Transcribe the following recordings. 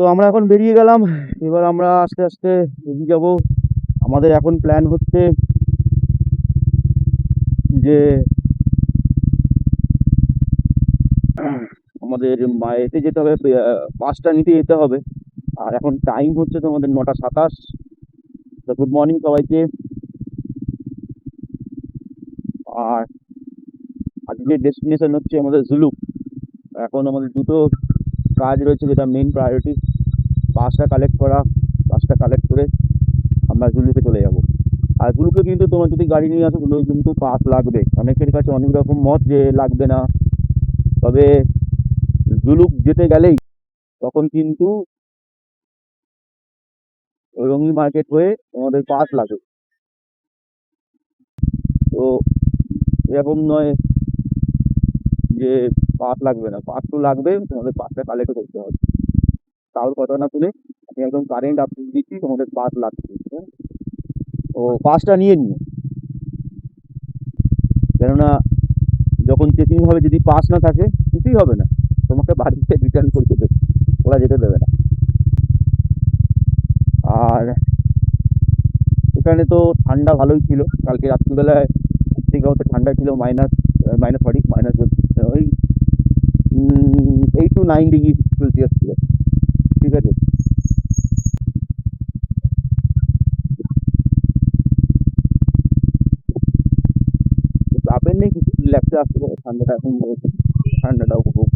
তো আমরা এখন বেরিয়ে গেলাম। এবার আমরা আস্তে আস্তে এগিয়ে যাব। আমাদের এখন প্ল্যান হচ্ছে যে আমাদের এতে যেতে হবে, পাসটা নিতে যেতে হবে। আর এখন টাইম হচ্ছে তোমাদের 9:27। তো গুড মর্নিং সবাইকে। আর আজকের ডেস্টিনেশন হচ্ছে আমাদের জুলুক। এখন আমাদের দুটো কাজ রয়েছে, যেটা মেন প্রায়োরিটি, পাসটা কালেক্ট করা। পাসটা কালেক্ট করে আমরা জুলুকে চলে যাব। আর জুলুকে কিন্তু তোমার যদি গাড়ি নিয়ে আসো, জুলুকে কিন্তু পাস লাগবে। অনেকের কাছে অনেক রকম মত যে লাগবে না, তবে জুলুক যেতে গেলেই তখন কিন্তু রঙিন মার্কেট হয়ে তোমাদের পাস লাগবে। তো এরকম নয় যে পাস লাগবে না, পাস তো লাগবে, তোমাদের পাসটা কালেক্ট করতে হবে। তাও কথা না শুনে আমি একদম কারেন্ট আপডেট দিচ্ছি, তোমাদের পাস লাগবে। হ্যাঁ? তো পাসটা নিয়ে নিও, কেননা যখন চেকিং হবে যদি পাস না থাকে কিছুই হবে না, তোমাকে বাড়িতে রিটার্ন করতে দেবে, ওরা যেতে দেবে না। আর এখানে তো ঠান্ডা ভালোই ছিল, কালকে রাত্রিবেলায় থেকে হতে ঠান্ডা ছিল, মাইনাস ওই 8 to 9 ডিগ্রি সেলসিয়াস ছিল। ঠিক আছে। চাপের নেই কিছু, ল্যাপটে আসতে পারে ঠান্ডাটা, এখন ঠান্ডাটা উপভোগ।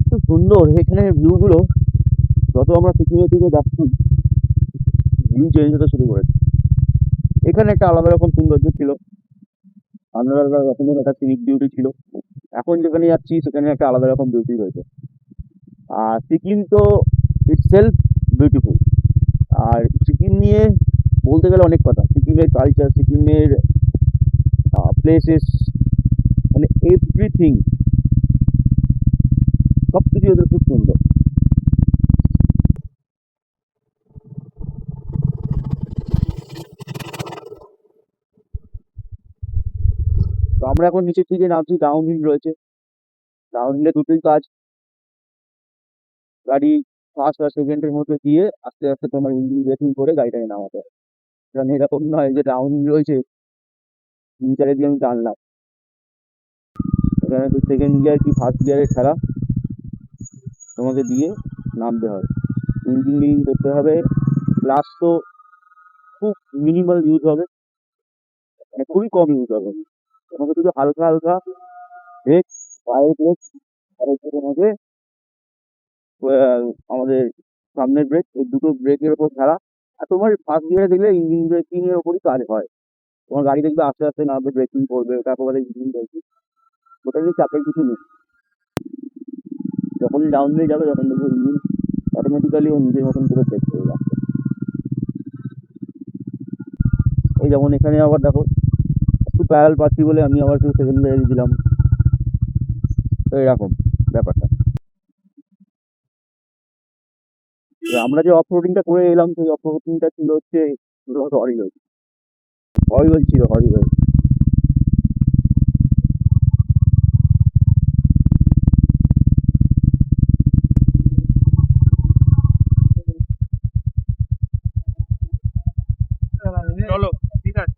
খুব সুন্দর এখানে ভিউগুলো। যত আমরা সিকিমের দিকে যাচ্ছি ভিউ চেঞ্জ হতে শুরু করেছে। এখানে একটা আলাদা রকম সৌন্দর্য ছিল, আলাদা রকমের একটা সিনিক বিউটি ছিল। এখন যেখানে যাচ্ছি সেখানে একটা আলাদা রকম বিউটি রয়েছে। আর সিকিম তো ইটসেলফ বিউটিফুল। আর সিকিম নিয়ে বলতে গেলে অনেক কথা, সিকিমের কালচার, সিকিমের প্লেসেস, মানে এভরিথিং, সব কিছু ওদের খুব সুন্দর। তো আমরা এখন নিচের দিকে নামছি, ডাউন হিল রয়েছে। ডাউন হিলে দুটোই কাজ, গাড়ি ফার্স্ট আর সেকেন্ডের মধ্যে দিয়ে আস্তে আস্তে তোমার ইঞ্জিন ব্রেকিং করে গাড়িটাকে নামাতে হবে। কারণ এরকম নয় যে ডাউন হিল রয়েছে মিটারে দিয়ে আমি টানলাম, এখানে তো সেকেন্ড গিয়ার কি ফার্স্ট গিয়ারে ছাড়া তোমাকে দিয়ে নামতে হবে, ইঞ্জিন ব্রেকিং করতে হবে। প্লাস তো খুব মিনিমাল ইউজ হবে, মানে খুবই কম ইউজ হবে। তোমাকে শুধু হালকা হালকা ব্রেক, পায়ের ব্রেক, আর হচ্ছে তোমাকে আহ, আমাদের সামনের ব্রেক, এই দুটো ব্রেকের ওপর ছাড়া। আর তোমার ফার্স্ট গিয়ারে দেখলে ইঞ্জিন ব্রেকিং এর ওপরই কাজ হয়। তোমার গাড়ি দেখবে আস্তে আস্তে নামবে, ব্রেকিং করবে, তারপরে ইঞ্জিন ব্রেকিং, ওটা নিয়ে চাপের কিছু নেই। যখনই ডাউন হয়ে যাবে তখন দেখবে ইঞ্জিন অটোমেটিক্যালি ও নিজের মতন করে ব্রেক করে যাবে। এই যেমন এখানে আবার দেখো, একটু প্যারাল পাচ্ছি বলে আমি আবার একটু সেকেন্ড গিয়ারে দিলাম, তো এরকম ব্যাপারটা। তো আমরা যে অফ রোডিংটা করে এলাম, সেই অফ রোডিংটা ছিল হচ্ছে হরিগঞ্জ। হরিগঞ্জ ছিল, হরিগঞ্জ। চলো, ঠিক আছে,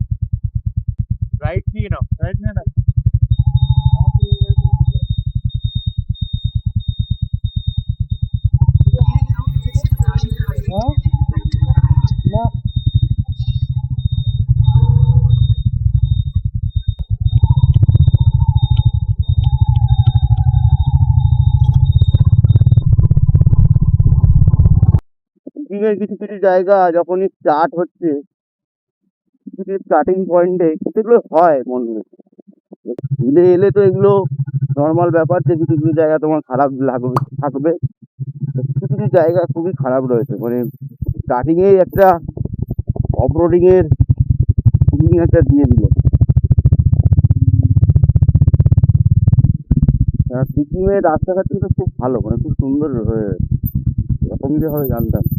রাইট নিয়ে নাও, রাইট নিয়ে নাও। হ্যাঁ, না, সিকিমের কিছু কিছু জায়গা যখনই স্টার্ট হচ্ছে, কিছু স্টার্টিং পয়েন্টে সেগুলো হয় মনে হয়। হিলে এলে তো এগুলো নর্মাল ব্যাপার, যে কিছু কিছু জায়গা তোমার খারাপ লাগবে থাকবে। কিছু কিছু জায়গা খুবই খারাপ রয়েছে, মানে স্টার্টিং এই একটা অফরোডিং এর ফিলিং একটা দিয়ে দিল। সিকিমের রাস্তাঘাট কিন্তু খুব ভালো, মানে খুব সুন্দর হয়ে, এরকম যে হবে জানতাম না।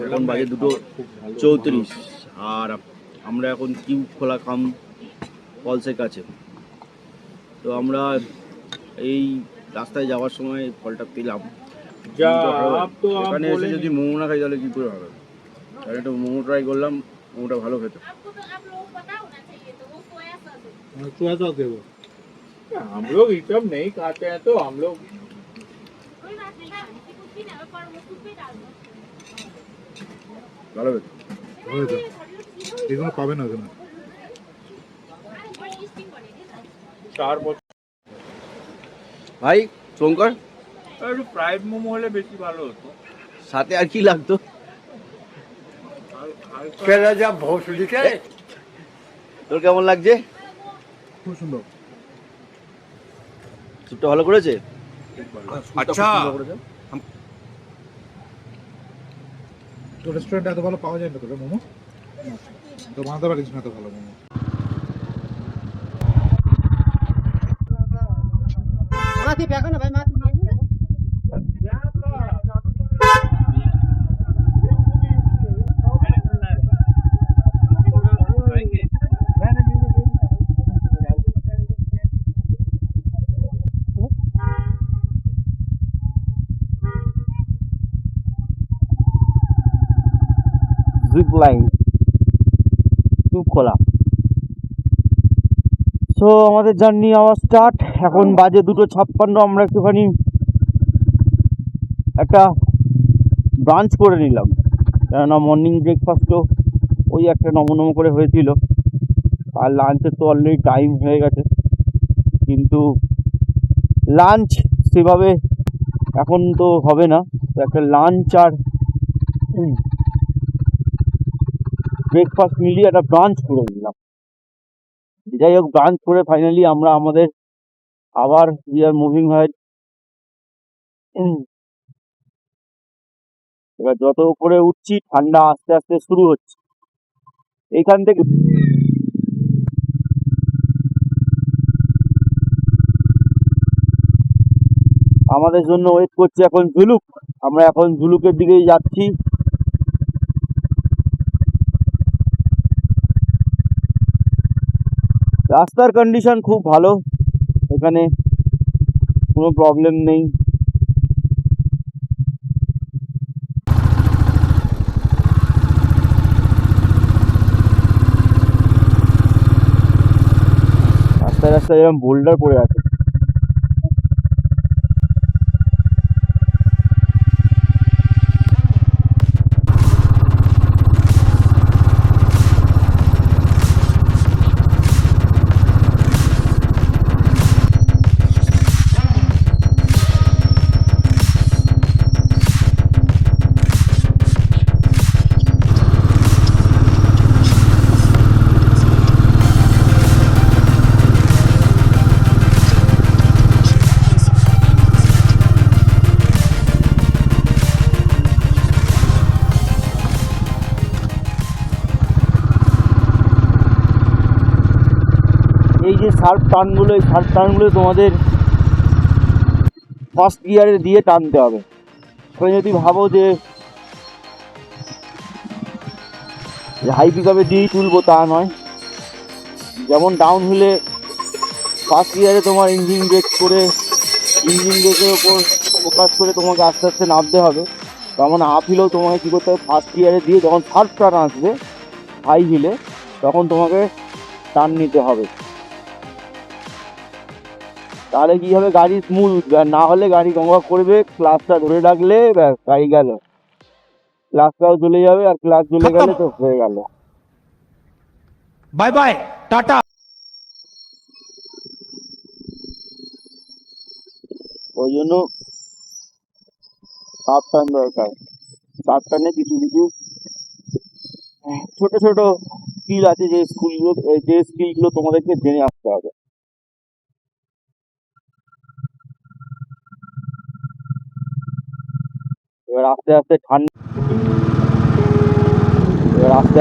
এখন বাজে 2:34 আর আমরা এখন কিউব খোলা খাম ফলসের কাছে। তো আমরা এই রাস্তায় যাওয়ার সময় ফলটা পেলাম। এখানে এসে যদি মোমো না খাই তাহলে কী করে হবে? তাহলে একটু মোমো ট্রাই করলাম, মোমোটা ভালো খেতে। हम लोग ये सब नहीं खाते हैं तो हम लोग ভালো খেতে। এগুলো পাবে না ওখানে। 4 বছর ভাই শঙ্কর, একটু ফ্রাইড মোমো হলে বেশি ভালো হতো। সাথে আর কি লাগতো? তোর কেমন লাগছে? খুব সুন্দর। স্যুপটা ভালো করেছে? আচ্ছা তো রেস্টুরেন্টে এত ভালো পাওয়া যায় না তোকে মোমো? তো বানাতে পারিস না এত ভালো মোমো। জিপ লাইন টিউব খোলা। সো আমাদের জার্নি আওয়ার স্টার্ট। এখন বাজে 2:56। আমরা একটুখানি একটা ব্রাঞ্চ করে নিলাম, কেননা মর্নিং ব্রেকফাস্টও ওই একটা নমো করে হয়েছিল, আর লাঞ্চের তো অলরেডি টাইম হয়ে গেছে। কিন্তু লাঞ্চ সেভাবে এখন তো হবে না, তো একটা লাঞ্চ আর ব্রেকফাস্ট মিলিয়ে একটা ব্রাঞ্চ করে নিলাম। যাই হোক, ব্রাঞ্চ করে ফাইনালি আমরা আমাদের আবার উই আর মুভিং হয়। এবার যত উপরে উঠছি ঠান্ডা আস্তে আস্তে শুরু হচ্ছে। এইখান থেকে আমাদের জন্য ওয়েট করছে এখন ঝুলুক। আমরা এখন ঝুলুকের দিকেই যাচ্ছি। রাস্তার কন্ডিশন খুব ভালো, এখানে কোনো প্রবলেম নেই। রাস্তায় রাস্তায় এরকম বোল্ডার পড়ে আছে। এই যে শার্প টার্নগুলো, এই শার্প টার্নগুলো তোমাদের ফার্স্ট গিয়ারে দিয়ে টানতে হবে। তুমি যদি ভাবো যে হাই পিকআপে দিয়েই তুলবো, তা নয়। যেমন ডাউন হিলে ফার্স্ট গিয়ারে তোমার ইঞ্জিন ব্রেকের ওপর ফোকাস করে তোমাকে আস্তে আস্তে নামতে হবে, তেমন আপ হিলেও তোমাকে কী করতে হবে, ফার্স্ট গিয়ারে দিয়ে যখন শার্প টার্ন আসবে হাই হিলে, তখন তোমাকে টার্ন নিতে হবে। তাহলে কি হবে, গাড়ি স্মুথ উঠবে। আর না হলে গাড়ি গঙ্গা করবে, ক্লাচটা ধরে রাখলে ব্যাস গাড়ি গেল, ক্লাচটাও চলে যাবে, আর ক্লাচ চলে গেলে তো হয়ে গেল, বাই বাই টাটা। ওই জন্য শার্প টার্ন দরকার। শার্প টার্নে কিছু কিছু ছোট ছোট স্কিল আছে, যে স্কিলগুলো তোমাদেরকে জেনে আসতে হবে। এবার আস্তে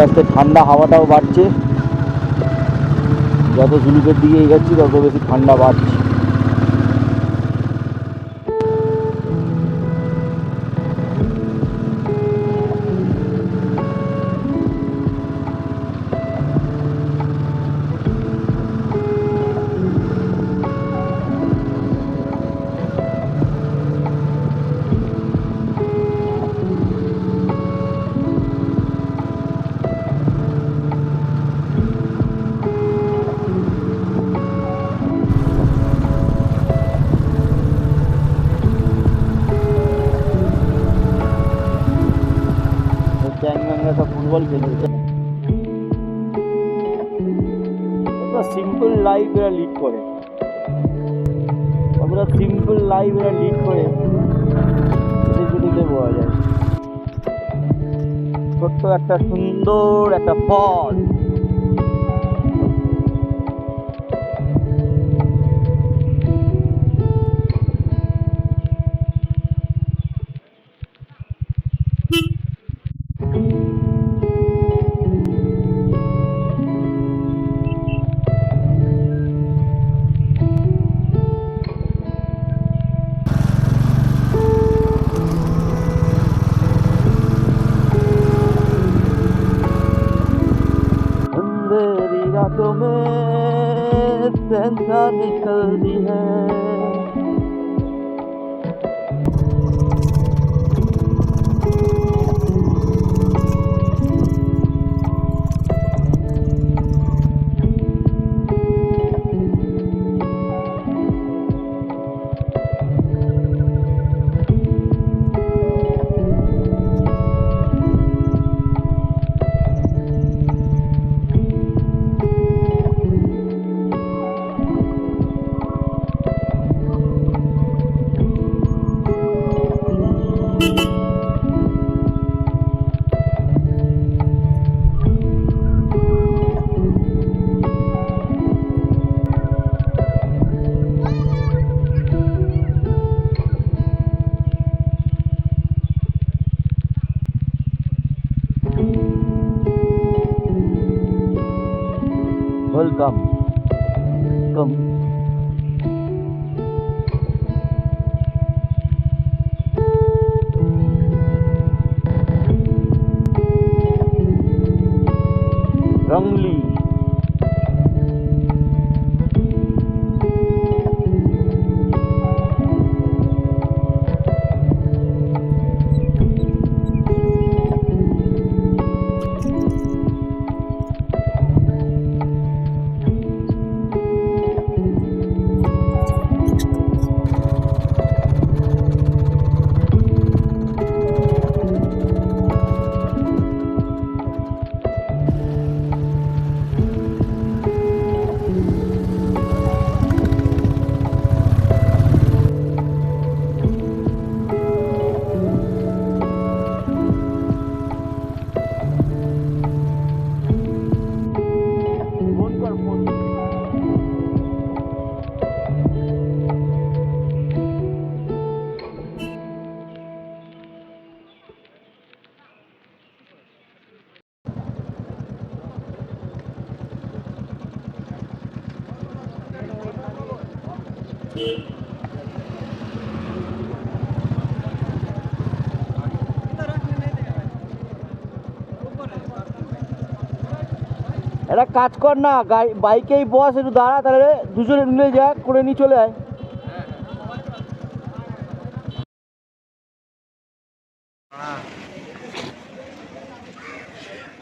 আস্তে ঠান্ডা হাওয়াটাও বাড়ছে। যত ঝুলুকের দিকে এগোচ্ছি তত বেশি ঠান্ডা বাড়ছে। জল ফেলে সিম্পল লাইফ এরা লিড করে, আমরা সিম্পল লাইফ এরা লিড করে এদের জন্য বলা যায়। ছোট্ট একটা সুন্দর একটা ফল, अंधेरी रातों में सहसा निकलती है, वेलकम कम रंगली একটা কাজ কর না, বাইকেই বস, একটু দাঁড়া, তাহলে দুজনে মিলে যা করে নিয়ে চলে আয়।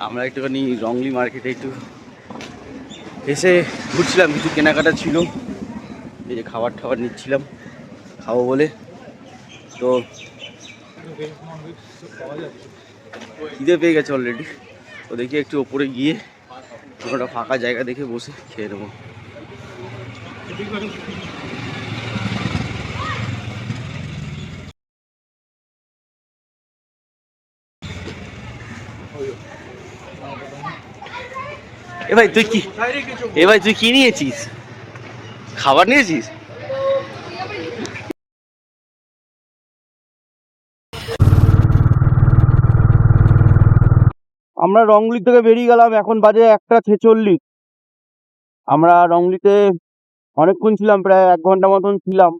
আমরা একটুখানি রংলি মার্কেটে একটু এসে ঘুরছিলাম, কিছু কেনাকাটা ছিল, এই যে খাবার টাবার নিচ্ছিলাম খাবো বলে। তো খিদে পেয়ে গেছে অলরেডি, তো দেখি একটু ওপরে গিয়ে একটা ফাঁকা জায়গা দেখে বসে খেয়ে নেবো। এ ভাই তুই কি নিয়েছিস? খাবার নিয়েছিস? আমরা রংলি থেকে বেরিয়ে গেলাম, এখন বাজে 1:46। আমরা রংলিতে অনেকক্ষণ ছিলাম, প্রায় 1 ঘন্টা মতন ছিলাম।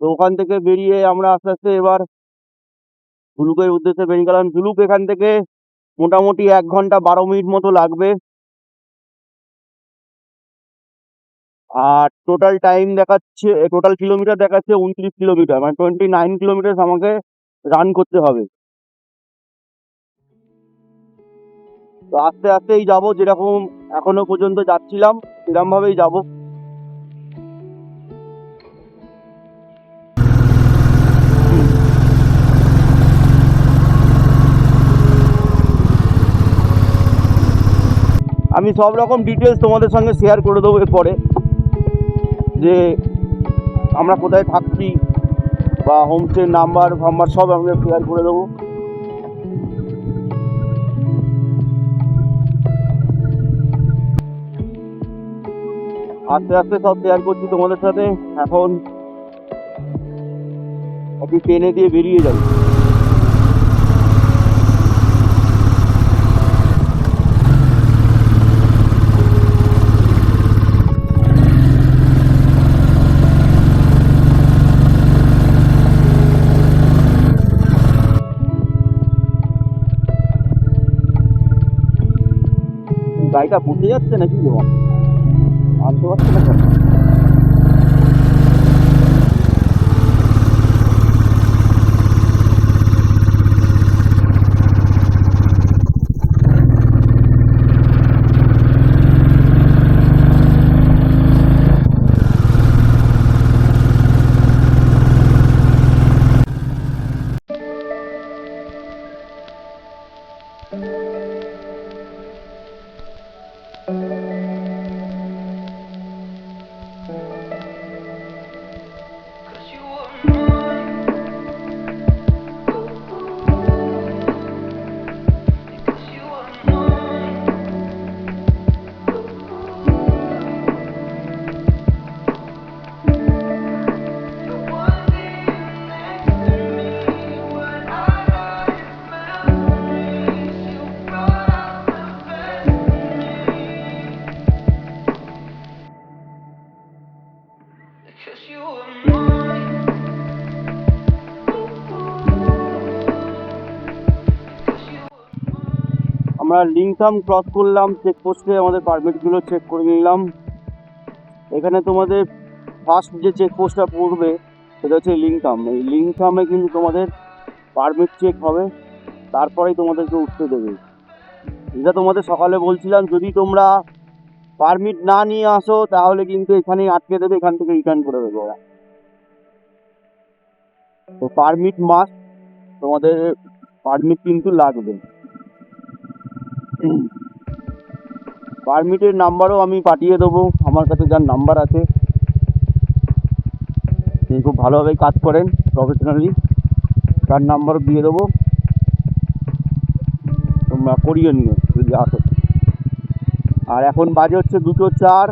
তো ওখান থেকে বেরিয়ে আমরা আস্তে আস্তে এবার ঝুলুকের উদ্দেশ্যে বেরিয়ে গেলাম। ঝুলুক এখান থেকে মোটামুটি 1 ঘন্টা 12 মিনিট মতো লাগবে। আর টোটাল টাইম দেখাচ্ছে, টোটাল কিলোমিটার দেখাচ্ছে 29 কিলোমিটার, মানে 29 কিলোমিটার আমাকে রান করতে হবে। তো আস্তে আস্তেই যাবো, যেরকম এখনো পর্যন্ত যাচ্ছিলাম সেরকম ভাবেই যাবো। আমি সব রকম ডিটেলস তোমাদের সঙ্গে শেয়ার করে দেবো এরপরে, যে আমরা কোথায় থাকছি বা হোমস্টের নাম্বার ফাম্বার সব আমরা শেয়ার করে দেবো। আস্তে আস্তে সব শেয়ার করছি তোমাদের সাথে। এখন একটি ট্রেনে দিয়ে বেরিয়ে যাই। গাড়িটা বুঝতে যাচ্ছে নাকি তোমার আনতে পারছে না কেন? আমরা লিংথাম ক্রস করলাম, চেকপোস্টে আমাদের পারমিটগুলো চেক করে নিলাম। এখানে তোমাদের ফার্স্ট যে চেকপোস্টটা পড়বে সেটা হচ্ছে লিংথাম। এই লিংথামে কিন্তু তোমাদের পারমিট চেক হবে, তারপরেই তোমাদেরকে উঠতে দেবে। যেটা তোমাদের সকালে বলছিলাম, যদি তোমরা পারমিট না নিয়ে আসো তাহলে কিন্তু এখানেই আটকে দেবে, এখান থেকে রিটার্ন করে দেবে ওরা। তো পারমিট মাস্ট, তোমাদের পারমিট কিন্তু লাগবে। পারমিটের নাম্বারও আমি পাঠিয়ে দেবো, আমার কাছে যার নাম্বার আছে, তিনি খুব ভালোভাবেই কাজ করেন প্রফেশনালি, তার নাম্বারও দিয়ে দেবো, তোমরা করিয়ে নিও যদি আসো। আর এখন বাজে হচ্ছে 2:04।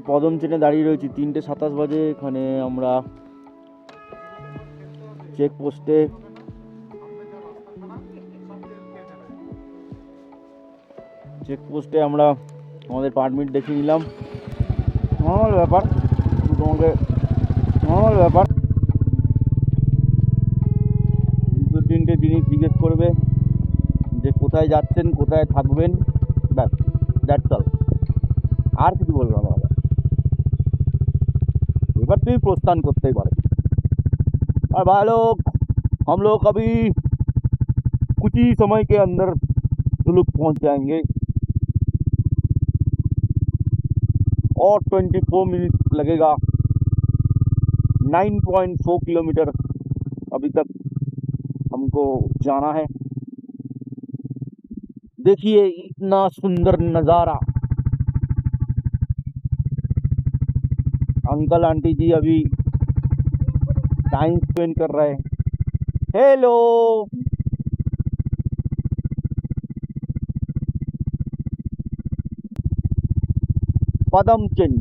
কদম চেনে দাঁড়িয়ে রয়েছি, 3:27 বাজে। এখানে আমরা চেকপোস্টে আমরা আমাদের পারমিট দেখিয়ে নিলাম। নর্মাল ব্যাপার, তোমাকে নর্মাল ব্যাপার। 2-3টে জিনিস জিজ্ঞেস করবে যে কোথায় যাচ্ছেন, কোথায় থাকবেন, ব্যাস, দ্যাটস অল। আর কিছু বলবো না দাদা। এবার তুমি প্রস্থাन করতেই পারো। और भाई लोग, हम लोग अभी कुछ ही समय के अंदर जुलूक पहुंच जाएंगे और 24 मिनट लगेगा। 9.4 किलोमीटर अभी तक हमको जाना है। देखिए इतना सुंदर नज़ारा। अंकल आंटी जी अभी टाइम स्पेंड कर रहे हैं। हेलो, पदमचंद।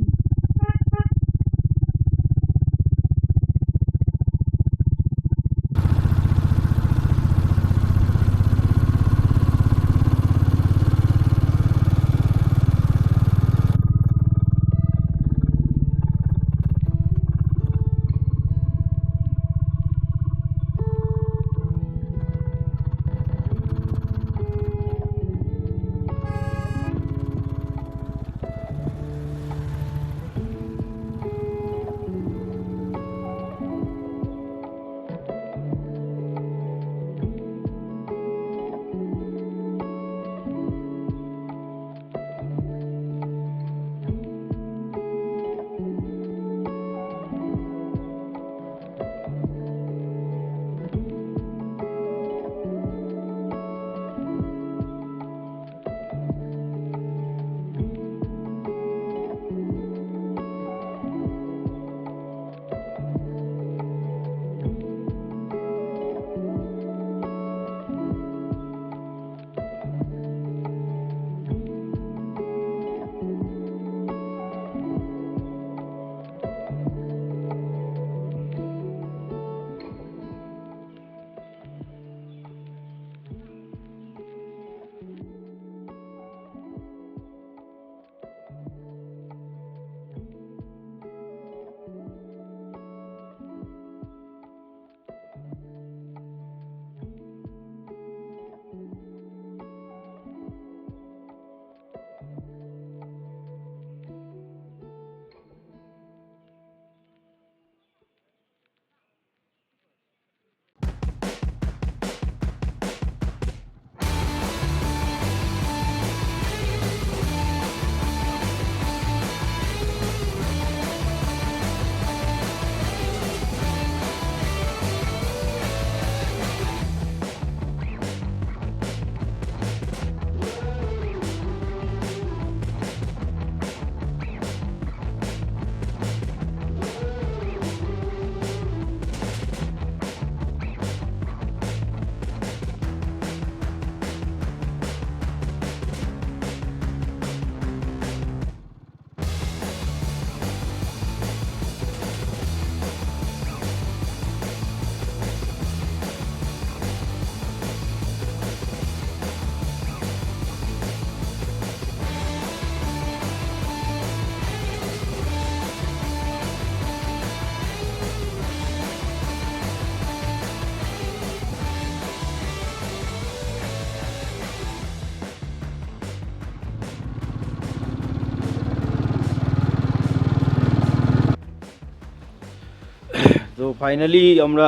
তো ফাইনালি আমরা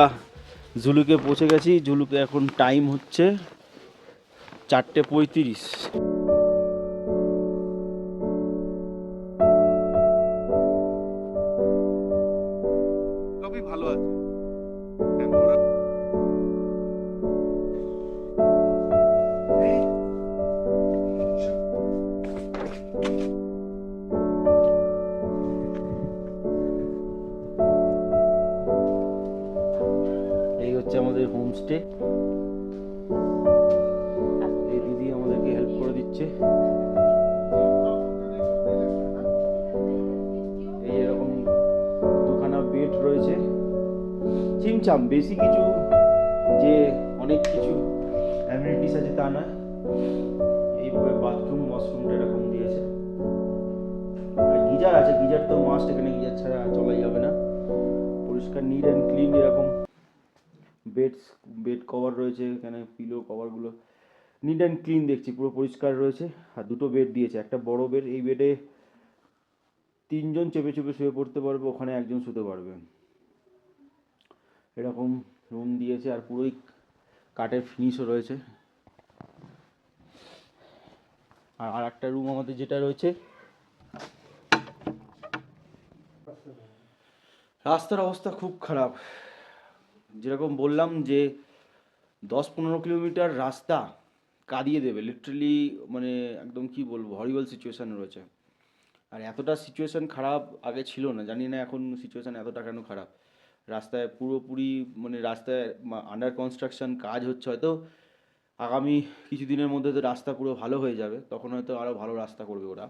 জুলুকে পৌঁছে গেছি। জুলুকে এখন টাইম হচ্ছে 4:35। সবই ভালো আছে। এই হচ্ছে আমাদের হোমস্টে। এই দিদি আমাদেরকে হেল্প করে দিচ্ছে। লিফট রয়েছে, চিমচাম, বেশি কিছু যে অনেক কিছু অ্যামিনিটিস আছে তা নয়। এইভাবে বাথরুম ওয়াশরুমটা এরকম দিয়েছে, আর গিজার আছে, গিজার তো মাস্ট, এখানে গিজার ছাড়া চলাই যাবে না। পরিষ্কার নিট অ্যান্ড ক্লিন, এরকম বেড কভার রয়েছে এখানে, পিলো কভারগুলো নিট অ্যান্ড ক্লিন দেখছি, পুরো পরিষ্কার রয়েছে। আর দুটো বেড দিয়েছে, একটা বড় বেড, এই বেডে 3 জন চেপে চেপে শুয়ে পড়তে পারবে, ওখানে একজন শুতে পারবে, এরকম রুম দিয়েছে। আর পুরোই কাঠের ফিনিশও রয়েছে। আর একটা রুম আমাদের যেটা রয়েছে, রাস্তার অবস্থা খুব খারাপ। যেরকম বললাম যে 10-15 কিলোমিটার রাস্তা কাঁদিয়ে দেবে লিটারালি, মানে একদম কি বলবো, হরিবল সিচুয়েশান রয়েছে। আর এতটা সিচুয়েশান খারাপ আগে ছিল না, জানি না এখন সিচুয়েশান এতটা কেন খারাপ। রাস্তায় পুরোপুরি মানে রাস্তায় আন্ডার কনস্ট্রাকশন কাজ হচ্ছে, হয়তো আগামী কিছুদিনের মধ্যে তো রাস্তা পুরো ভালো হয়ে যাবে, তখন হয়তো আরও ভালো রাস্তা করবে ওরা,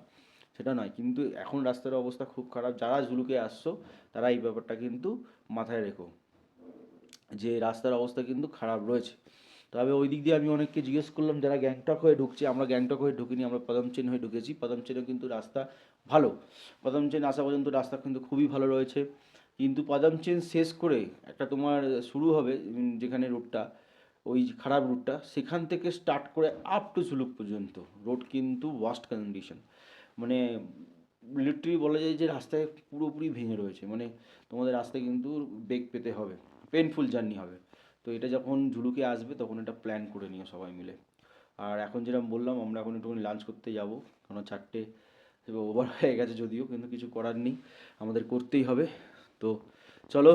সেটা নয়। কিন্তু এখন রাস্তার অবস্থা খুব খারাপ। যারা ঝুলুকে আসছো তারা এই ব্যাপারটা কিন্তু মাথায় রেখো, যে রাস্তার অবস্থা কিন্তু খারাপ রয়েছে। তবে ওই দিক দিয়ে আমি অনেককে জিজ্ঞেস করলাম যারা গ্যাংটক হয়ে ঢুকছে, আমরা গ্যাংটক হয়ে ঢুকিনি, আমরা পদমচেন হয়ে ঢুকেছি। পদমচেনেও কিন্তু রাস্তা ভালো, পদমচেন আসা পর্যন্ত রাস্তা কিন্তু খুবই ভালো রয়েছে। কিন্তু পদমচেন শেষ করে একটা তোমার শুরু হবে, যেখানে রুটটা ওই খারাপ রুটটা, সেখান থেকে স্টার্ট করে আপ টু ঝুলুক পর্যন্ত রোড কিন্তু ওয়ার্স্ট কন্ডিশন, মানে লিটারালি বলা যায় যে রাস্তায় পুরোপুরি ভেঙে রয়েছে। মানে তোমাদের রাস্তায় কিন্তু বেগ পেতে হবে, পেনফুল জার্নি হবে। তো এটা যখন ঝুলুকে আসবে তখন এটা প্ল্যান করে নিও সবাই মিলে। আর এখন যেরকম বললাম, আমরা এখন একটুখানি লাঞ্চ করতে যাব, কারণ 4টে ওভার হয়ে গেছে যদিও, কিন্তু কিছু করার নেই, আমাদের করতেই হবে। তো চলো,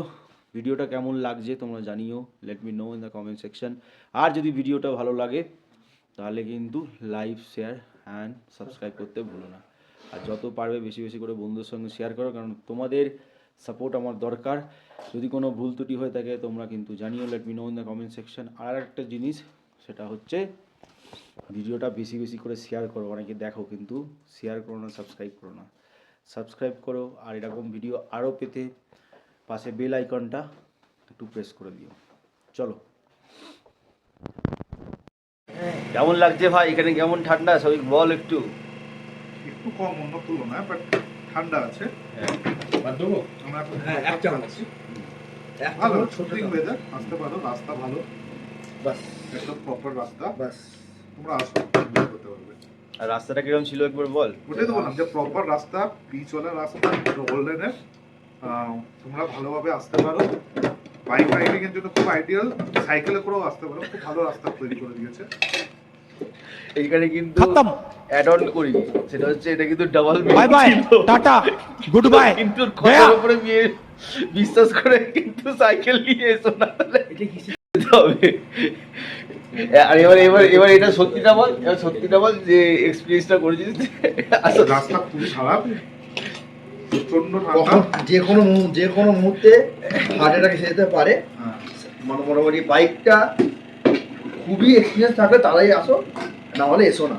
ভিডিওটা কেমন লাগছে তোমরা জানিও, let me know in the comment section. আর যদি ভিডিওটা ভালো লাগে তাহলে কিন্তু লাইক, শেয়ার অ্যান্ড সাবস্ক্রাইব করতে ভুলো না। আর যত পারবে বেশি বেশি করে বন্ধুদের সঙ্গে শেয়ার করো, কারণ তোমাদের সাপোর্ট আমার দরকার। যদি কোনো ভুল ত্রুটি হয়ে থাকে তোমরা কিন্তু জানিও, let me know in the comment section. আর একটা জিনিস, সেটা হচ্ছে ভিডিওটা বেশি বেশি করে শেয়ার করো। অনেকে দেখো কিন্তু শেয়ার করো না, সাবস্ক্রাইব করো না। সাবস্ক্রাইব করো, আর এরকম ভিডিও আরও পেতে পাশে বেল আইকনটা একটু প্রেস করে দিও। চলো, কেমন লাগছে ভাই এখানে, কেমন ঠান্ডা সবাই বল একটু। একটু কম অন্য তুলনায়, বাট ঠান্ডা আছে। আমরা এখন এক চামচ। ভালো শুটিং ওয়েদার, আসতে পারো, রাস্তা ভালো, বাস একদম প্রপার রাস্তা। বাস তোমরা আসো, enjoy করতে পারবে। আর রাস্তাটা কিরকম ছিল একবার বল। ওটাই তো বললাম যে প্রপার রাস্তা, পিচওয়ালা রাস্তা, ডবল লেনের। তোমরা ভালোভাবে আসতে পারো, বাইক রাইডিং এর জন্য খুব আইডিয়াল, সাইকেলে করেও আসতে পারো, খুব ভালো রাস্তা তৈরি করে দিয়েছে। এইখানে কিন্তু অ্যাড অন করি, সেটা হচ্ছে এটা কিন্তু double bye bye tata good bye কিন্তু কথার উপরে বিশ্বাস করে কিন্তু সাইকেল নিয়ে এসো না, তাহলে হবে। আর এবার এটা সত্যিটা বল, এবার সত্যিটা বল যে এক্সপেরিয়েন্সটা করেছিস। রাস্তা খুবই খারাপ, প্রচন্ড ঠান্ডা। কখন যে কোনো মুহূর্তে হার্ট অ্যাটাক এসে যেতে পারে। মানে মোটামুটি বাইকটা খুবই এক্সপিরিয়েন্স থাকলে তারাই আসো, না হলে এসো না।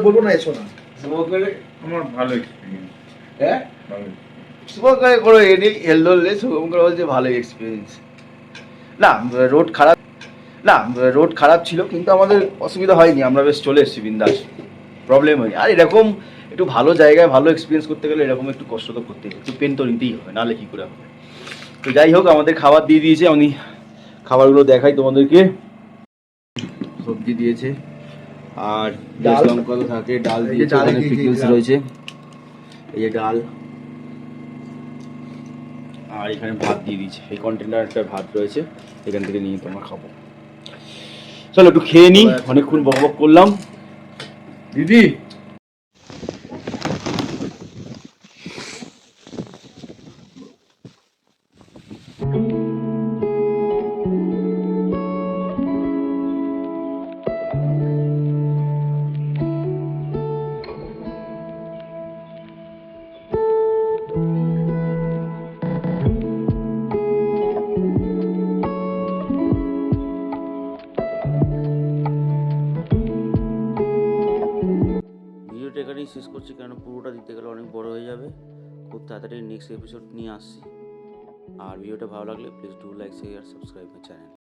বলবো না এসো না। আমার ভালো এক্সপিরিয়েন্স। হ্যাঁ, শুভঙ্কর কোনো এ নেই, হেল ধরলে শুভঙ্কর বলছে ভালো এক্সপিরিয়েন্স। না রোড খারাপ, না রোড খারাপ ছিল, কিন্তু আমাদের অসুবিধা হয়নি, আমরা বেশ চলে এসেছি বিন্দাস, প্রবলেম হয়নি। আর এরকম একটু ভালো জায়গায় ভালো এক্সপিরিয়েন্স করতে গেলে এরকম একটু কষ্ট তো করতেই হবে, একটু পেন তো নিতেই হবে, নাহলে কী করে হবে। তো যাই হোক, আমাদের খাবার দিয়ে দিয়েছে, আমি খাবারগুলো দেখাই তোমাদেরকে। সবজি দিয়েছে, আর ডাল। লঙ্কা তো থাকে, ডাল এই যে দিয়েছে, ডাল ওখানে দিয়েছে, পিকলস ডাল। রয়েছে, এই যে ডাল, আর এখানে ভাত দিয়ে দিয়েছে, এই কন্টেনার একটা ভাত রয়েছে, এখান থেকে নিয়ে তোমরা খাবো। চলো একটু খেয়ে নিই, অনেকক্ষণ বক বক করলাম। দিদি খুব তাড়াতাড়ি নেক্সট এপিসোড নিয়ে আসছি। আর ভিডিওটা ভালো লাগলে please do like share subscribe my channel.